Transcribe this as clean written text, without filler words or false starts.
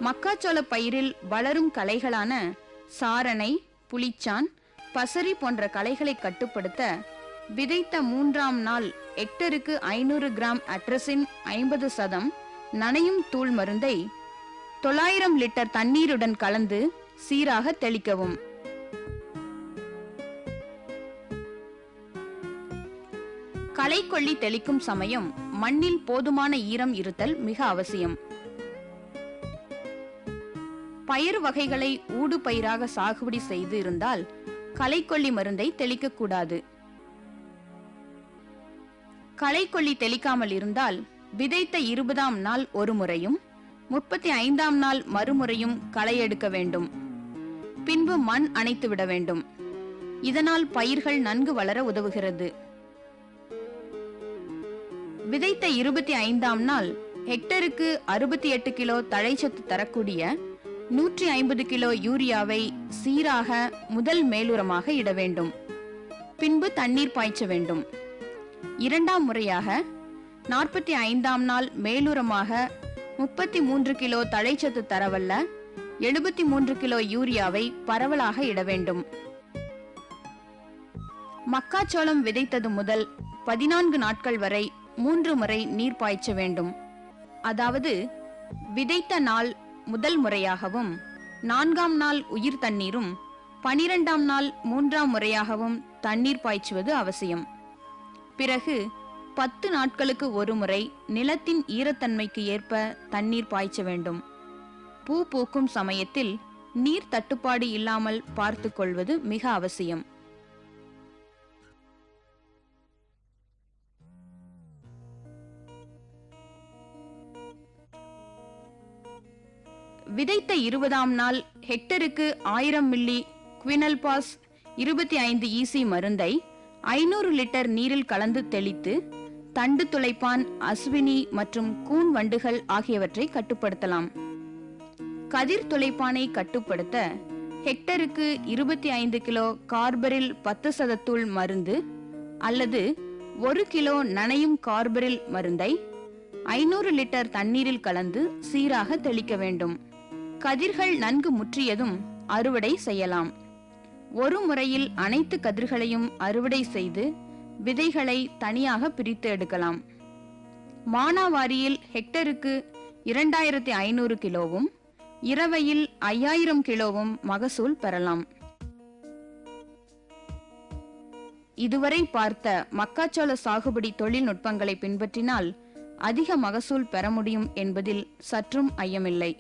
மக்காச்சோள பயிரில் வளரும் களைகளான சாரணை, புளிச்சான், பசரி போன்ற களைகளை கட்டுப்படுத்த விதைத்த 3ஆம் நாள் ஹெக்டருக்கு 500 கிராம் அட்ரசின் 50% நனையும் தூள் மருந்தை 900 லிட்டர் தண்ணீருடன் கலந்து சீராக தெளிக்கவும். களைக்கொல்லி தெளிக்கும் சமயம் மண்ணில் போதுமான ஈரம் இருத்தல் மிக அவசியம். பயிர் வகைகளை ஊடு பயிராக சாகுபடி செய்து இருந்தால் களைக்கொல்லி மருந்தை தெளிக்கக்கூடாது. களைக்கொல்லி தெளிக்காமல் இருந்தால் விதைத்த 20ஆம் நாள் ஒரு முறையும் 35ஆம் நாள் மறுமுறையும் களை எடுக்க வேண்டும். பின்பு மண் அணைத்து விட வேண்டும். இதனால் பயிர்கள் நன்கு வளர உதவுகிறது. விதைத்த 25ஆம் நாள் ஹெக்டருக்கு 68 கிலோ தழைச்சத்து தரக்கூடிய 150 கிலோ யூரியாவை சீராக முதல் மேலுரமாக இட வேண்டும். பின்பு தண்ணீர் பாய்ச்ச வேண்டும். 2ஆம் முறையாக 45ஆம் நாள் மேலுரமாக 33 கிலோ தழைச்சத்து தரவல்ல 73 கிலோ யூரியாவை பரவலாக இட வேண்டும். மக்காச்சோளம் விதைத்தது முதல் 14 நாட்கள் வரை 3 முறை நீர் பாய்ச்ச வேண்டும். அதாவது விதைத்த நாள் முதல் முறையாகவும் 4ஆம் நாள் உயிர் தண்ணீரும் 12ஆம் நாள் 3ஆம் முறையாகவும் தண்ணீர் பாய்ச்சுவது அவசியம். பிறகு 10 நாட்களுக்கு ஒரு முறை நிலத்தின் ஈரத்தன்மைக்கு ஏற்ப தண்ணீர் பாய்ச்ச வேண்டும். பூ பூக்கும் சமயத்தில் நீர் தட்டுப்பாடு இல்லாமல் பார்த்து கொள்வது மிக அவசியம். விதைத்த 20ஆம் நாள் ஹெக்டருக்கு 1000 மில்லி குவினல்பாஸ் 25 EC மருந்தை 500 லிட்டர் நீரில் கலந்து தெளித்து தண்டு துளைப்பான், அஸ்வினி மற்றும் கூன் வண்டுகள் ஆகியவற்றை கட்டுப்படுத்தலாம். கதிர் துளைப்பானை கட்டுப்படுத்த ஹெக்டருக்கு 25 கிலோ கார்பரில் 10% தூள் மருந்து அல்லது 1 கிலோ நனையும் கார்பரில் மருந்தை 500 லிட்டர் தண்ணீரில் கலந்து சீராக தெளிக்க வேண்டும். கதிர்கள் நன்கு முற்றியதும் அறுவடை செய்யலாம். ஒரு முறையில் அனைத்து கதிர்களையும் அறுவடை செய்து விதைகளை தனியாக பிரித்து எடுக்கலாம். மானாவாரியில் ஹெக்டருக்கு 2500 கிலோவும் இரவையில் 5000 கிலோவும் மகசூல் பெறலாம். இதுவரை பார்த்த மக்காச்சோள சாகுபடி தொழில்நுட்பங்களை பின்பற்றினால் அதிக மகசூல் பெற முடியும் என்பதில் சற்றும் ஐயமில்லை.